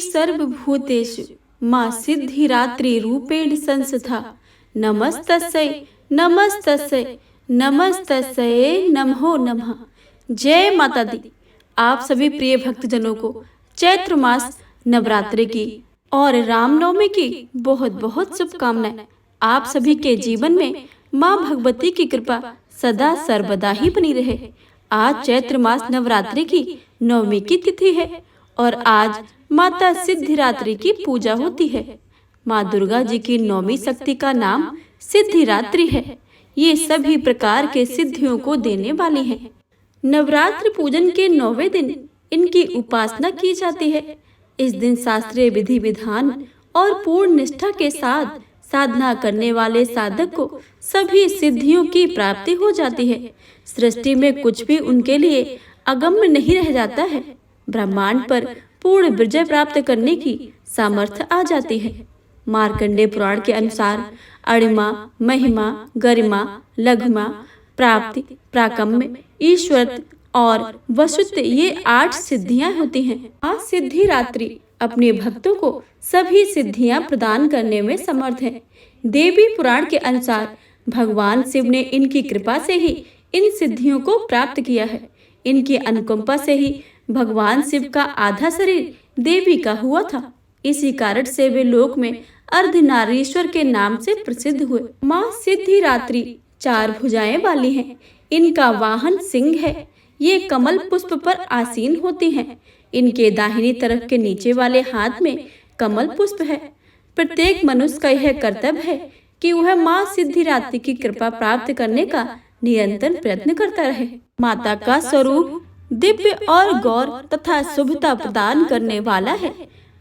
सर्वभूतेषु माँ सिद्धिरात्रि रूपेण संस्था नमस्तस्यै नमस्तस्यै नमस्तस्यै नमो नमः। जय माता दी। आप सभी प्रिय भक्तजनों को चैत्र मास नवरात्रि की और रामनवमी की बहुत बहुत शुभकामनाएं। आप सभी के जीवन में माँ भगवती की कृपा सदा सर्वदा ही बनी रहे। आज चैत्र मास नवरात्रि की नवमी की तिथि है और आज माता सिद्धिरात्रि की पूजा होती है। माँ दुर्गा जी की नौमी शक्ति का नाम सिद्धिरात्रि है। ये सभी प्रकार के सिद्धियों को देने वाली है। नवरात्र पूजन के 9वें दिन इनकी उपासना की जाती है। इस दिन शास्त्रीय विधि विधान और पूर्ण निष्ठा के साथ साधना करने वाले साधक को सभी सिद्धियों की प्राप्ति हो जाती है। सृष्टि में कुछ भी उनके लिए अगम्य नहीं रह जाता है। ब्रह्मांड पर पूर्ण विजय प्राप्त करने की सामर्थ्य आ जाती है। मार्कंडेय पुराण के अनुसार अणिमा, महिमा, गरिमा, लघुमा, प्राप्ति, प्राकम्य, ईश्वर और वसुत्व ये 8 सिद्धियां होती हैं। माँ सिद्धिरात्रि अपने भक्तों को सभी सिद्धियां प्रदान करने में समर्थ है। देवी पुराण के अनुसार भगवान शिव ने इनकी कृपा से ही इन सिद्धियों को प्राप्त किया है। इनकी अनुकंपा से ही भगवान शिव का आधा शरीर देवी का हुआ था। इसी कारण से वे लोक में अर्धनारीश्वर के नाम से प्रसिद्ध हुए। माँ सिद्धिरात्रि 4 भुजाएं वाली हैं। इनका वाहन सिंह है। ये कमल पुष्प पर आसीन होती हैं। इनके दाहिनी तरफ के नीचे वाले हाथ में कमल पुष्प है। प्रत्येक मनुष्य का यह कर्तव्य है कि वह माँ सिद्धिरात्रि की कृपा प्राप्त करने का निरंतर प्रयत्न करता रहे। माता का स्वरूप दिव्य और गौर तथा शुभता प्रदान करने वाला है।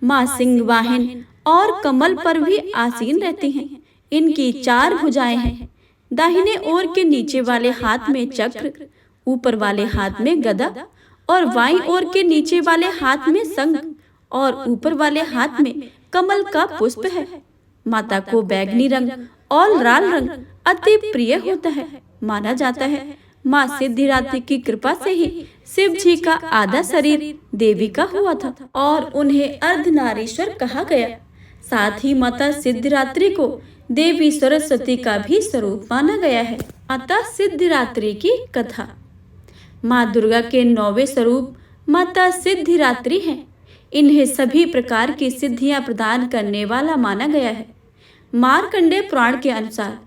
माँ सिंह वाहन और कमल पर भी आसीन रहती हैं। इनकी 4 भुजाएं हैं। दाहिने ओर के नीचे वाले हाथ में चक्र, ऊपर वाले हाथ में गदा और बाईं ओर के नीचे वाले हाथ में शंख और ऊपर वाले हाथ में कमल का पुष्प है। माता को बैगनी रंग और लाल रंग अति प्रिय होता है। माना जाता है माँ सिद्धिरात्रि की कृपा से ही शिव जी का आधा शरीर देवी का हुआ था और उन्हें अर्धनारीश्वर कहा गया। साथ ही माता सिद्धिरात्रि को देवी सरस्वती का भी स्वरूप माना गया है। माता सिद्धिरात्रि की कथा। माँ दुर्गा के 9वें स्वरूप माता सिद्धिरात्रि हैं। इन्हें सभी प्रकार की सिद्धियां प्रदान करने वाला माना गया है। मार्कंडेय पुराण के अनुसार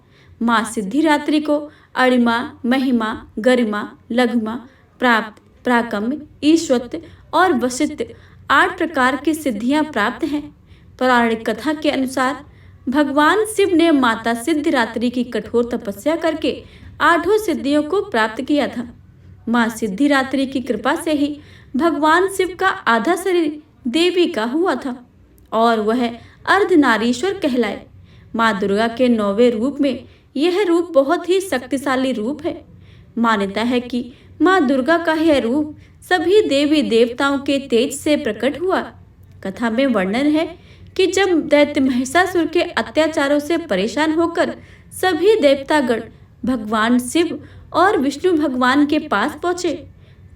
माँ सिद्धिरात्रि को अणिमा, महिमा, गरिमा, लघुमा, प्राप्त, प्राकम्य, ईश्वरत्व और वशिष्ठ 8 प्रकार की सिद्धियां प्राप्त हैं। पौराणिक कथा के अनुसार भगवान शिव ने माता सिद्धिरात्रि की कठोर तपस्या करके 8 सिद्धियों को प्राप्त किया था। माँ सिद्धिरात्रि की कृपा से ही भगवान शिव का आधा शरीर देवी का हुआ था और वह अर्धनारीश्वर कहलाए। माँ दुर्गा के 9वें रूप में यह रूप बहुत ही शक्तिशाली रूप है। मान्यता है कि माँ दुर्गा का यह रूप सभी देवी देवताओं के तेज से प्रकट हुआ। कथा में वर्णन है कि जब दैत्य महिषासुर के अत्याचारों से परेशान होकर सभी देवतागण भगवान शिव और विष्णु भगवान के पास पहुंचे,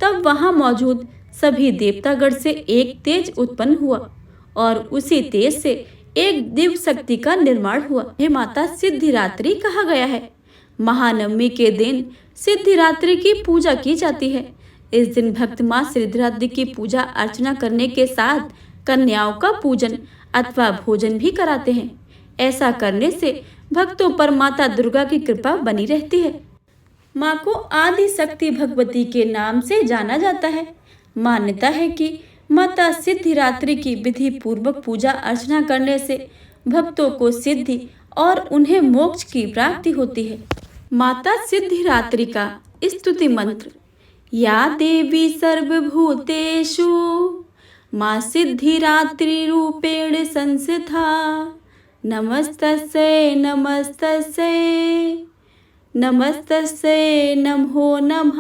तब वहां मौजूद सभी देवतागण से एक तेज उत्पन्न हुआ और उसी तेज से एक दिव्य शक्ति का निर्माण हुआ। यह माता सिद्धिरात्रि कहा गया है। महानवमी के दिन सिद्धिरात्रि की पूजा की जाती है। इस दिन भक्त माँ सिद्धिरात्रि की पूजा अर्चना करने के साथ कन्याओं का पूजन अथवा भोजन भी कराते हैं। ऐसा करने से भक्तों पर माता दुर्गा की कृपा बनी रहती है। माँ को आदि शक्ति भगवती के नाम से जाना जाता है। मान्यता है कि माता सिद्धिरात्रि की विधि पूर्वक पूजा अर्चना करने से भक्तों को सिद्धि और उन्हें मोक्ष की प्राप्ति होती है। माता सिद्धिरात्रि का स्तुति मंत्र। या देवी सर्वभूतेषु माँ सिद्धिरात्रि रूपेण संस्था नमस्तस्यै नमस्तस्यै नमस्तस्यै नमो नमः।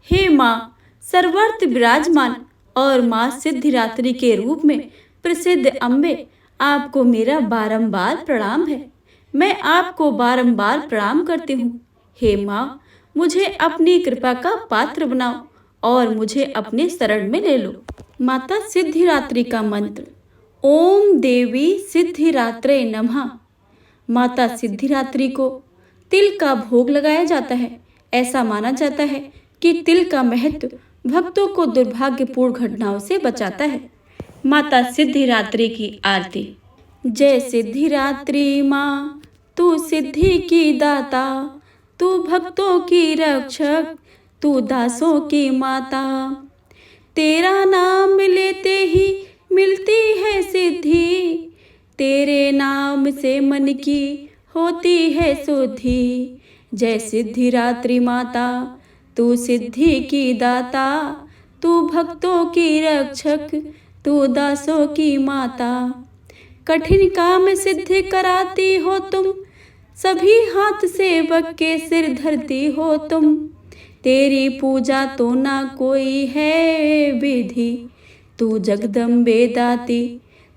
हे माँ सर्वत्र विराजमान और माँ सिद्धिरात्रि के रूप में प्रसिद्ध अम्बे, आपको मेरा बारंबार प्रणाम है। मैं आपको बारंबार प्रणाम करती हूँ। हे माँ मुझे अपनी कृपा का पात्र बनाओ और मुझे अपने शरण में ले लो। माता सिद्धिरात्रि का मंत्र। ओम देवी सिद्धिरात्रे नमः। माता सिद्धिरात्रि को तिल का भोग लगाया जाता है। ऐसा माना जाता है कि तिल का महत्व भक्तों को दुर्भाग्यपूर्ण घटनाओं से बचाता है। माता सिद्धिरात्रि की आरती। जय सिद्धिरात्रि माँ, तू सिद्धि की दाता, तू भक्तों की रक्षक, तू दासों की माता। तेरा नाम लेते ही मिलती है सिद्धि, तेरे नाम से मन की होती है शुद्धि। जय सिद्धिरात्रि माता, तू सिद्धि की दाता, तू भक्तों की रक्षक, तू दासों की माता। कठिन काम सिद्ध कराती हो तुम, सभी हाथ सेवक के सिर धरती हो तुम। तेरी पूजा तो ना कोई है विधि, तू जगदम्बे दाती,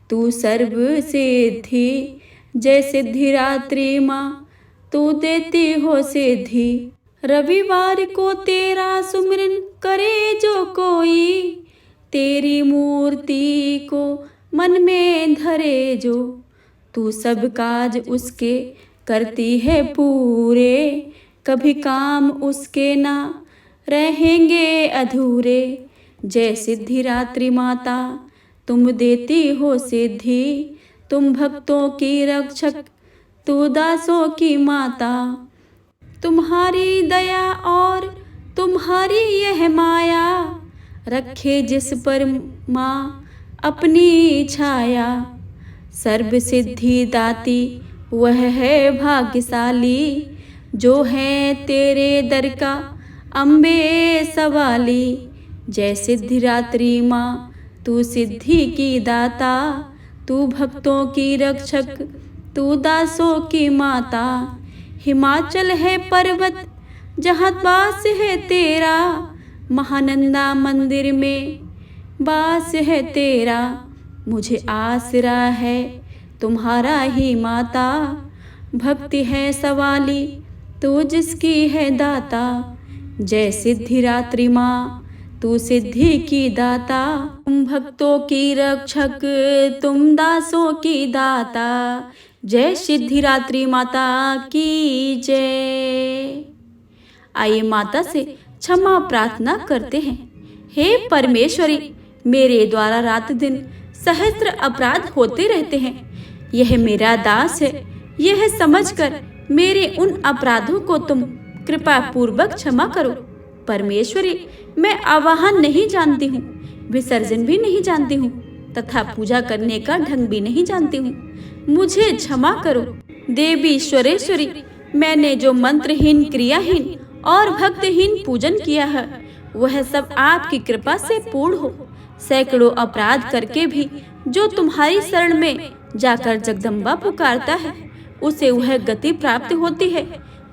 तू सर्व सिद्धि। जय सिद्धिरात्रि माँ, तू देती हो सिद्धि। रविवार को तेरा सुमिरन करे जो कोई, तेरी मूर्ति को मन में धरे जो। तू सब काज उसके करती है पूरे, कभी काम उसके ना रहेंगे अधूरे। जय सिद्धिरात्रि माता, तुम देती हो सिद्धि, तुम भक्तों की रक्षक, तू दासों की माता। तुम्हारी दया और तुम्हारी यह माया, रखे जिस पर माँ अपनी छाया। सर्व सिद्धि दाती वह है भाग्यशाली, जो है तेरे दर का अम्बे सवाली। जय सिद्धिरात्रि माँ, तू सिद्धि की दाता, तू भक्तों की रक्षक, तू दासों की माता। हिमाचल है पर्वत जहाँ वास है तेरा, महानंदा मंदिर में वास है तेरा। मुझे आसरा है तुम्हारा ही माता, भक्ति है सवाली तू जिसकी है दाता। जय सिद्धिरात्रि माँ, तू सिद्धि की दाता, तुम भक्तों की रक्षक, तुम दासों की दाता। जय सिद्धिरात्रि माता की जय। आइए माता से क्षमा प्रार्थना करते हैं। हे परमेश्वरी, मेरे द्वारा रात दिन सहस्त्र अपराध होते रहते हैं। यह मेरा दास है, यह समझकर मेरे उन अपराधों को तुम कृपा पूर्वक क्षमा करो। परमेश्वरी, मैं आवाहन नहीं जानती हूँ, विसर्जन भी नहीं जानती हूँ, तथा पूजा करने का ढंग भी नहीं जानती हूँ। मुझे क्षमा करो। देवी ईश्वरेश्वरी, मैंने जो मंत्रहीन, क्रियाहीन और भक्तहीन पूजन किया है, वह सब आपकी कृपा से पूर्ण हो। सैकड़ों अपराध करके भी जो तुम्हारी शरण में जाकर जगदम्बा पुकारता है, उसे वह गति प्राप्त होती है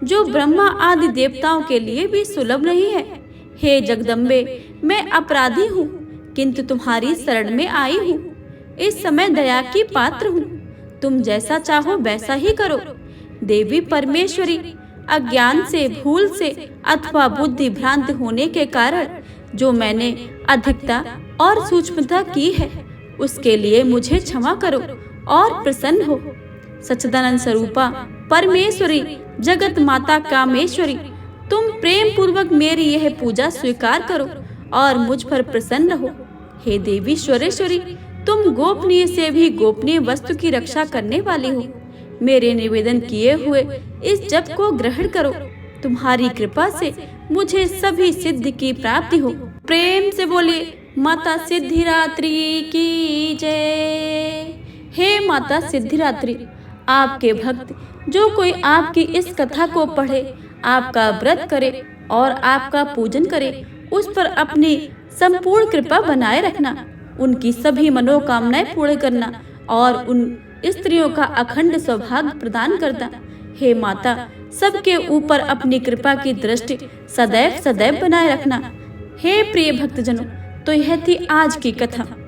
जो ब्रह्मा आदि देवताओं के लिए भी सुलभ नहीं है। हे जगदम्बे, मैं अपराधी हूँ, किंतु तुम्हारी शरण में आई हूँ। इस समय दया की पात्र हूँ, तुम जैसा चाहो वैसा ही करो। देवी परमेश्वरी, अज्ञान से, भूल से अथवा बुद्धि भ्रांत होने के कारण जो मैंने अधिकता और सूक्ष्मता की है, उसके लिए मुझे क्षमा करो और प्रसन्न हो। सच्चिदानंद स्वरूपा परमेश्वरी, जगत माता कामेश्वरी, तुम प्रेम पूर्वक मेरी यह पूजा स्वीकार करो और मुझ पर प्रसन्न हो। हे देवी ईश्वरेश्वरी, तुम गोपनीय से भी गोपनीय वस्तु की रक्षा करने वाली हो। मेरे निवेदन किए हुए इस जप को ग्रहण करो। तुम्हारी कृपा से मुझे सभी सिद्धि की प्राप्ति हो। प्रेम से बोलिए माता सिद्धिरात्रि की जय। हे माता सिद्धिरात्रि, आपके भक्त जो कोई आपकी इस कथा को पढ़े, आपका व्रत करे और आपका पूजन करे, उस पर अपनी संपूर्ण कृपा बनाए रखना, उनकी सभी मनोकामनाएं पूर्ण करना और उन स्त्रियों का अखंड सौभाग्य प्रदान करना। हे माता, सबके ऊपर अपनी कृपा की दृष्टि सदैव सदैव बनाए रखना। हे प्रिय भक्तजनों, तो यह थी आज की कथा।